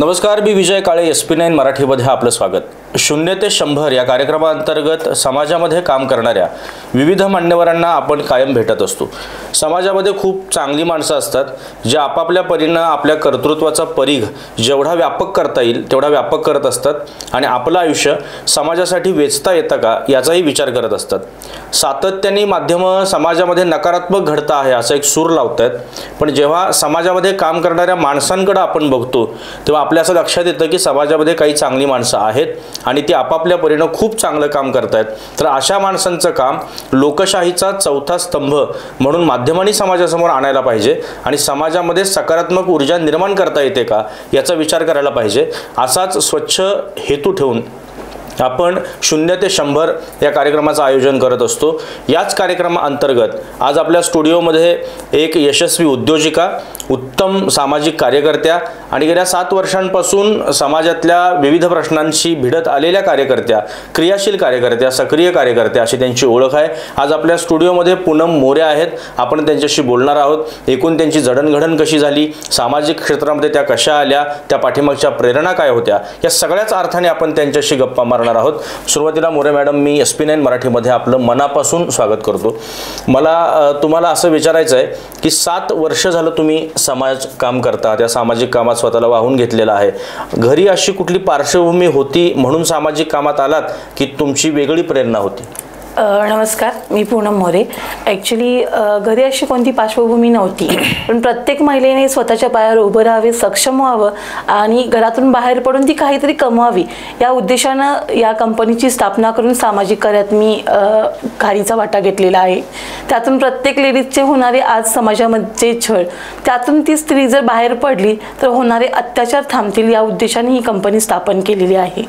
नमस्कार, मी विजय काळे, SP9 मराठीमध्ये आपलं स्वागत. 0 ते 100 या कार्यक्रमाअंतर्गत समाजामध्ये काम करणाऱ्या विविध मान्यवरांना आपण कायम भेटत असतो. समाजामध्ये खूप चांगली माणसं असतात जे आपापल्या परीनं आपल्या कर्तृत्वाचा परीघ जेवढा व्यापक करता येईल तेवढा व्यापक करत असतात आणि आपलं आयुष्य समाजासाठी वेचता येतं का याचाही विचार करत असतात. सातत्याने माध्यमं समाजामध्ये नकारात्मक घडतं आहे असं एक सूर लावत आहेत, पण जेव्हा समाजामध्ये काम करणाऱ्या माणसांकडे आपण बघतो तेव्हा आपल्या असं लक्षात येतं की समाजामध्ये काही चांगली माणसं आहेत आणि ती आपापल्या परीनं खूप चांगलं काम करतायत. तर अशा माणसांचं काम लोकशाहीचा चौथा स्तंभ म्हणून माध्यमांनी समाजासमोर आणायला पाहिजे आणि समाजामध्ये सकारात्मक ऊर्जा निर्माण करता येते का याचा विचार करायला पाहिजे. असाच स्वच्छ हेतू ठेवून आपण 0 ते 100 या कार्यक्रमाचं आयोजन करत असतो. याच कार्यक्रमाअंतर्गत आज आपल्या स्टुडिओमध्ये एक यशस्वी उद्योजिका, उत्तम सामाजिक कार्यकर्त्या आणि गेल्या 7 वर्षांपासून समाजातल्या विविध प्रश्नांशी भिडत आलेल्या कार्यकर्त्या, क्रियाशील कार्यकर्त्या, सक्रिय कार्यकर्त्या अशी त्यांची ओळख आहे. आज आपल्या स्टुडिओमध्ये पूनम मोरे आहेत. आपण त्यांच्याशी बोलणार आहोत. एकूण त्यांची जडणघडण कशी झाली, सामाजिक क्षेत्रामध्ये त्या कशा आल्या, त्या पाठीमागच्या प्रेरणा काय होत्या, या सगळ्याच अर्थाने आपण त्यांच्याशी गप्पा मारणार आहोत. सुरुवातीला मोरे मॅडम, मी SP9 मराठीमध्ये आपलं मनापासून स्वागत करतो. मला तुम्हाला असं विचारायचं आहे की 7 वर्ष झालं तुम्ही समाज काम करता, त्या सामाजिक कामात स्वतःला वाहून घेतलेलं आहे. घरी अशी कुठली पार्श्वभूमी होती म्हणून सामाजिक कामात आलात की तुमची वेगळी प्रेरणा होती? नमस्कार, मी पूनम मोरे. ॲक्च्युली घरी अशी कोणती पार्श्वभूमी नव्हती, पण प्रत्येक महिलेने स्वतःच्या पायावर उभं राहावे, सक्षम व्हावं आणि घरातून बाहेर पडून ती काहीतरी कमवावी या उद्देशानं या कंपनीची स्थापना करून सामाजिक कार्यात मी खारीचा वाटा घेतलेला आहे. त्यातून प्रत्येक लेडीजचे होणारे आज समाजामध्ये छळ, त्यातून ती स्त्री जर बाहेर पडली तर होणारे अत्याचार थांबतील या उद्देशाने ही कंपनी स्थापन केलेली आहे.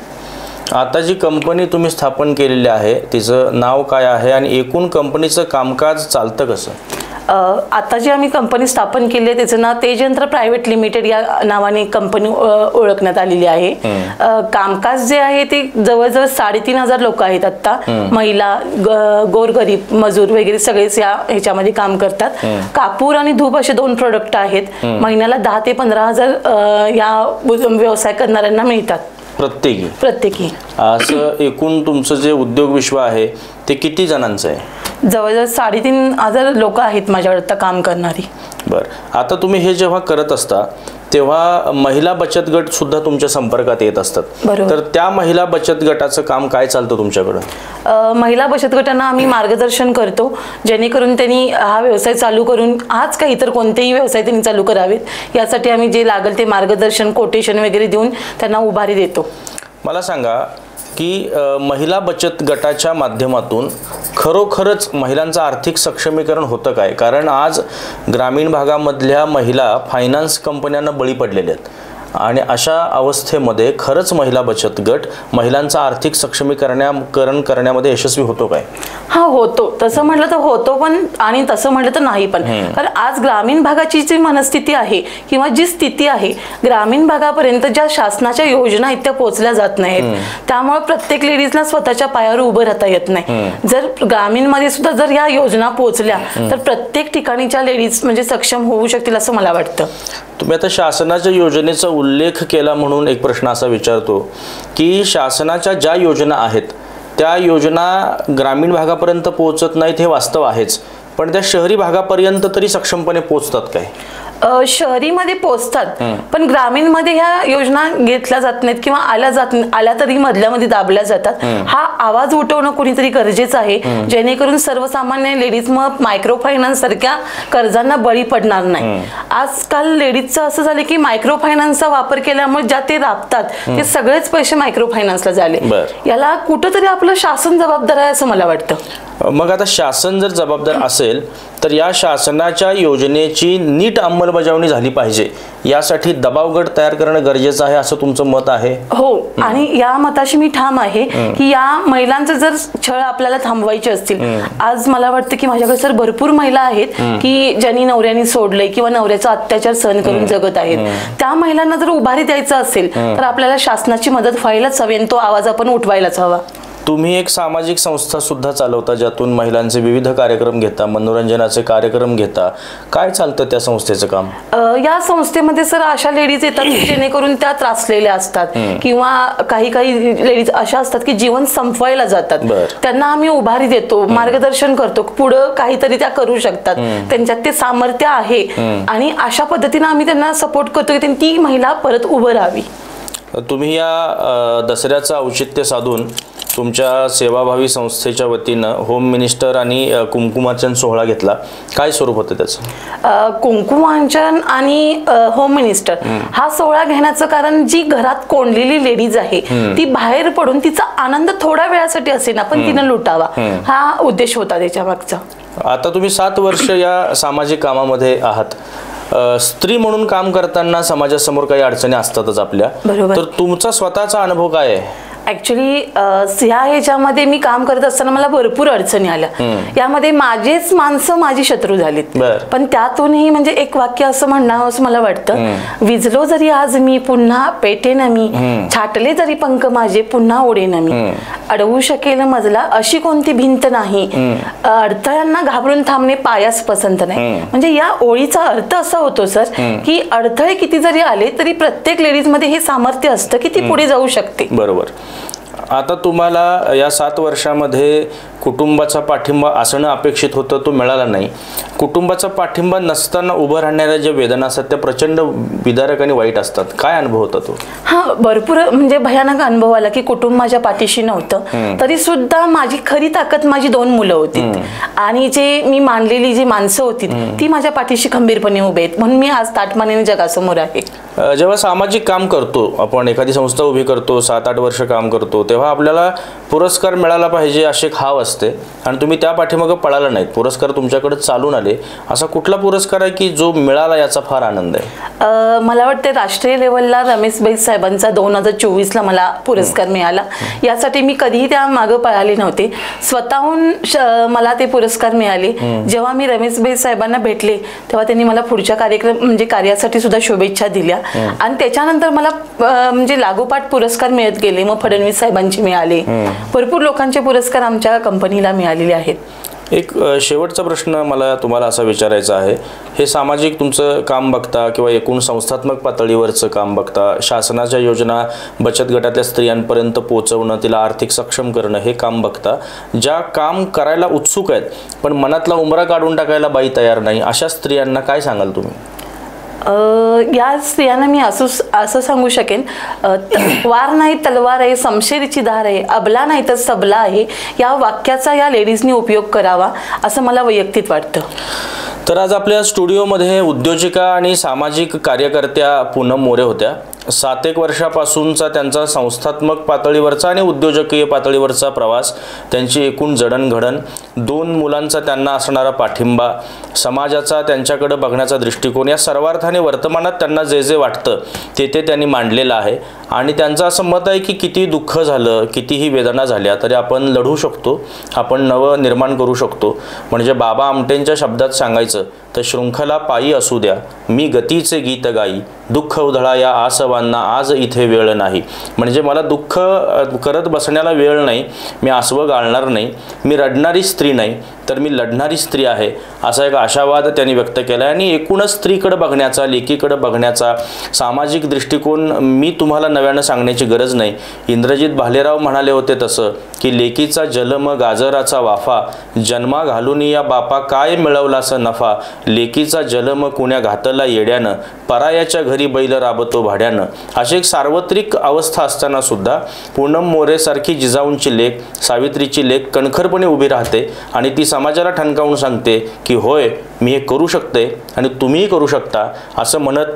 आता जी कंपनी तुम्ही स्थापन केलेली आहे तिचं नाव काय आहे आणि एकूण कंपनीचं कामकाज चालतं कसं? आता जी आम्ही कंपनी स्थापन केली आहे त्याचं नाव तेजयंत्र प्रायव्हेट लिमिटेड या नावाने कंपनी ओळखण्यात आलेली आहे. कामकाज जे आहे ते जवळजवळ 3500 लोक आहेत. आता महिला, गोरगरीब, मजूर वगैरे सगळेच या ह्याच्यामध्ये काम करतात. कापूर आणि धूप असे 2 प्रोडक्ट आहेत. महिन्याला 10 ते 15,000 या व्यवसाय करणाऱ्यांना मिळतात प्रत्येकी. असं एकूण तुमचं जे उद्योग विश्व आहे ते किती जणांचं आहे? जवळजवळ 3500 लोक आहेत माझ्याकडे आता काम करणारी. बरं, आता तुम्ही हे जेव्हा करत असता तेव्हा महिला बचत गट सुद्धा तुमच्या संपर्कात येत असतात. तर त्या महिला बचत गटाचं काम काय चालतं तुमच्याकडं? महिला बचत गटांना आम्ही मार्गदर्शन करतो जेणेकरून त्यांनी हा व्यवसाय चालू करून आज काही इतर कोणतेही व्यवसाय त्यांनी चालू करावेत यासाठी आम्ही जे लागेल ते मार्गदर्शन, कोटेशन वगैरे देऊन त्यांना उभारी देतो. मला सांगा की महिला बचत गटाच्या माध्यमातून खरोखरच महिलांचं आर्थिक सक्षमीकरण होतं काय? कारण आज ग्रामीण भागामधल्या महिला फायनान्स कंपन्यांना बळी पडलेल्या आहेत आणि अशा अवस्थेमध्ये खरंच महिला बचत गट महिलांचं आर्थिक सक्षमीकरण करण्यामध्ये यशस्वी होतो काय? हा, होतो. तसं म्हटलं तर होतो पण आणि तसं म्हटलं तर नाही पण. कारण आज ग्रामीण भागाची जी मनस्थिती आहे किंवा जी स्थिती आहे, ग्रामीण भागापर्यंत ज्या शासनाच्या योजना आहेत त्या पोहोचल्या जात नाहीत. त्यामुळे प्रत्येक लेडीजला स्वतःच्या पायावर उभं राहता येत नाही. जर ग्रामीणमध्ये सुद्धा जर या योजना पोहोचल्या तर प्रत्येक ठिकाणीच्या लेडीज म्हणजे सक्षम होऊ शकतील असं मला वाटतं. तुम्ही आता शासनाच्या योजनेचा उल्लेख केला म्हणून एक प्रश्न असा विचारतो की शासनाच्या ज्या योजना आहेत त्या योजना ग्रामीण भागापर्यंत पोहोचत नाहीत हे वास्तव आहेच, पण त्या शहरी भागापर्यंत तरी सक्षमपणे पोहोचतात काय? शहरीमध्ये पोहोचतात पण ग्रामीणमध्ये ह्या योजना घेतल्या जात नाहीत किंवा आल्या तरी मधल्यामध्ये दाबल्या जातात. हा आवाज उठवणं कोणीतरी गरजेचं आहे जेणेकरून सर्वसामान्य लेडीज मग मायक्रो फायनान्स सारख्या कर्जांना बळी पडणार नाही. आजकाल लेडीजचं असं झालं की मायक्रो फायनान्सचा वापर केल्यामुळे ज्या ते राबतात ते सगळेच पैसे मायक्रो फायनान्सला झाले. याला कुठंतरी आपलं शासन जबाबदार आहे असं मला वाटतं. मग आता शासन जर जबाबदार असेल तर या शासनाच्या योजनेची नीट अंमलबजावणी झाली पाहिजे यासाठी दबाव गट तयार करणं गरजेचं आहे असं तुमचं मत आहे? हो, आणि या मताशी मी ठाम आहे की या महिलांचे जर छळ आपल्याला थांबवायचे असतील, आज मला वाटतं की माझ्याकडे सर भरपूर महिला आहेत की ज्यांनी नवऱ्याने सोडलंय किंवा नवऱ्याचा अत्याचार सहन करून जगत आहेत. त्या महिलांना जर उभारी द्यायचं असेल तर आपल्याला शासनाची मदत व्हायलाच हवी आणि तो आवाज आपण उठवायलाच हवा. तुम्ही एक सामाजिक संस्था सुद्धा चालवता, ज्यातून महिलांचे विविध कार्यक्रम घेता, मनोरंजनाचे कार्यक्रम घेता. काय चालतं त्या संस्थेचं काम? या संस्थेमध्ये सर अशा लेडीज येतात की जेणेकरून त्या त्रासलेल्या असतात किंवा काही लेडीज अशा असतात की जीवन संपवायला जातात. त्यांना आम्ही उभारी देतो, मार्गदर्शन करतो, पुढं काहीतरी त्या करू शकतात, त्यांच्यात ते सामर्थ्य आहे आणि अशा पद्धतीने आम्ही त्यांना सपोर्ट करतो की ती महिला परत उभं राहावी. तुम्ही या दसऱ्याचं औचित्य साधून तुमच्या सेवाभावी संस्थेच्या वतीनं होम मिनिस्टर आणि कुंकुमार्चन सोहळा घेतला. काय स्वरूप होतं त्याचं? कुंकुमार्चन आणि होम मिनिस्टर हा सोहळा घेण्याचं कारण, जी घरात कोंडलेली लेडीज आहे ती बाहेर पडून तिचा आनंद थोड्या वेळासाठी असेना पण तिनं लुटावा, हा उद्देश होता त्याच्या मागचा. आता तुम्ही 7 वर्ष या सामाजिक कामामध्ये आहात. स्त्री म्हणून काम करताना समाजासमोर काही अडचणी असतातच आपल्या. तर तुमचा स्वतःचा अनुभव काय आहे? ऍक्च्युली ह्याच्यामध्ये मी काम करत असताना मला भरपूर अडचणी आल्या. यामध्ये माझेच माणसं माझी शत्रू झालीत. पण त्यातूनही म्हणजे एक वाक्य असं म्हणणं असं मला वाटतं, विजलो जरी आज मी पुन्हा पेटेन मी, छाटले जरी पंख माझे पुन्हा ओढेन मी, अडवू शकेल मजला अशी कोणती भिंत नाही, अडथळ्यांना घाबरून थांबणे पायास पसंत नाही. म्हणजे या ओळीचा अर्थ असा होतो सर की अडथळे किती जरी आले तरी प्रत्येक लेडीज मध्ये हे सामर्थ्य असतं की ती पुढे जाऊ शकते. बरोबर. आता तुम्हाला या 7 वर्षामध्ये कुटुंबाचा पाठिंबा असणं अपेक्षित होतं, तो मिळाला नाही. कुटुंबाचा पाठिंबा नसताना उभं राहणाऱ्या ज्या वेदना असतात त्या प्रचंड विदारक आणि वाईट असतात. काय अनुभव होता तो? हा, भरपूर म्हणजे भयानक अनुभव आला की कुटुंब माझ्या पाठीशी नव्हतं, तरी सुद्धा माझी खरी ताकद माझी 2 मुलं होती आणि जे मी मानलेली जी माणसं होती ती माझ्या पाठीशी खंबीरपणे उभे आहेत, म्हणून मी आज ताटमानेने जगासमोर आहे. जेव्हा सामाजिक काम करतो आपण, एखादी संस्था उभी करतो, 7-8 वर्ष काम करतो, तेव्हा आपल्याला पुरस्कार मिळाला पाहिजे अशी एक हाव असते आणि तुम्ही त्या पाठीमागे पळाला नाहीत. पुरस्कार तुमच्याकडे चालून आले. असा कुठला पुरस्कार आहे की जो मिळाला याचा फार आनंद आहे? मला वाटते राष्ट्रीय लेवलला रमेशभाई साहेबांचा 2024ला मला पुरस्कार मिळाला. यासाठी मी कधीही त्या मागे पळाले नव्हते, स्वतःहून मला ते पुरस्कार मिळाले. जेव्हा मी रमेशभाई साहेबांना भेटले तेव्हा त्यांनी मला पुढच्या कार्यासाठी सुद्धा शुभेच्छा दिल्या आणि त्याच्यानंतर मला म्हणजे लागोपाठ पुरस्कार मिळत गेले. मग फडणवीस साहेबांचे मिळाले, भरपूर लोकांचे पुरस्कार आमच्या कंपनीला मिळालेले आहेत. एक शेवटचा प्रश्न मला तुम्हाला असा विचारायचा आहे, हे सामाजिक तुमचं काम बघता किंवा एकूण संस्थात्मक पातळीवरचं काम बघता, शासनाच्या योजना बचत गटातल्या स्त्रियांपर्यंत पोहोचवणं, तिला आर्थिक सक्षम करणं, हे काम बघता, ज्या काम करायला उत्सुक आहेत पण मनातला उंबरा काढून टाकायला बाई तयार नाही, अशा स्त्रियांना काय सांगाल तुम्ही? या स्त्रियांना मी असं सांगू शकेन, वार नाही तलवार आहे, समशेरीची धार आहे, अबला नाही तर सबला आहे, या वाक्याचा या लेडीजनी उपयोग करावा असं मला वैयक्तिक वाटतं. तर आज आपल्या स्टुडिओमध्ये उद्योजिका आणि सामाजिक कार्यकर्त्या पूनम मोरे होत्या. 7 वर्षापासूनचा त्यांचा संस्थात्मक पातळीवरचा आणि उद्योजकीय पातळीवरचा प्रवास, त्यांची एकूण जडणघडण, 2 मुलांचा त्यांना असणारा पाठिंबा, समाजाचा त्यांच्याकडे बघण्याचा दृष्टिकोन, या सर्वार्थाने वर्तमानात त्यांना जे जे वाटतं ते त्यांनी मांडलेलं आहे. आणि त्यांचं असं मत आहे की किती दुःख झालं, कितीही वेदना झाल्या तरी आपण लढू शकतो, आपण नवं निर्माण करू शकतो. म्हणजे बाबा आमटेंच्या शब्दात सांगायचं तर शृंखला पायी असू द्या, मी गतीचे गीत गाई, दुःख उधळा या आसवांना आज इथे वेळ नाही. म्हणजे मला दुःख करत बसण्याला वेळ नाही, मी आसवं गाळणार नाही, मी रडणारी स्त्री नाही तर मी लढणारी स्त्री आहे, असा एक आशावाद त्यांनी व्यक्त केला. आणि एकूणच स्त्रीकडे बघण्याचा, लेकीकडे बघण्याचा सामाजिक दृष्टिकोन मी तुम्हाला नव्यानं सांगण्याची गरज नाही. इंद्रजित भालेराव म्हणाले होते तसं की लेकीचा जलम गाजराचा वाफा, जन्मा घालून या बापा काय मिळवलास नफा, लेकीचा जलम कुण्या घातला येड्यानं, परायाच्या घरी बैल राबतो भाड्यानं. अशी एक सार्वत्रिक अवस्था असताना सुद्धा पूनम मोरेसारखी जिजाऊंची लेक, सावित्रीची लेक कणखरपणे उभी राहते आणि ती समाजाला ठणकावून सांगते की होय मी हे करू शकते आणि तुम्हीही करू शकता, असं म्हणत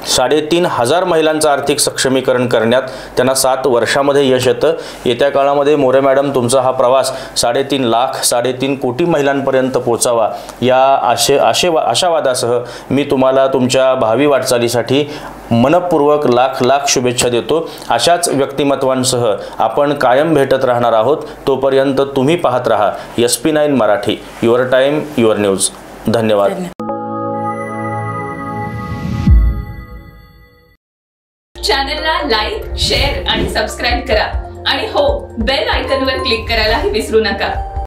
3,500 महिलांचं आर्थिक सक्षमीकरण करण्यात त्यांना 7 वर्षामध्ये यश येतं. येत्या काळामध्ये मोरे मॅडम तुमचा हा प्रवास 3.5 लाख 3.5 कोटी महिलांपर्यंत पोचावा या आशावादासह मी तुम्हाला तुमच्या भावी वाटचालीसाठी मनपूर्वक लाख शुभेच्छा देतो. अशाच व्यक्तिमत्वांसह आपण कायम भेटत राहणार आहोत. तोपर्यंत तुम्ही पाहत राहा SP9 Marathi, your time your news. धन्यवाद. चॅनलला लाईक, शेअर आणि सबस्क्राईब करा आणि हो, बेल आयकॉनवर क्लिक करायलाही विसरू नका.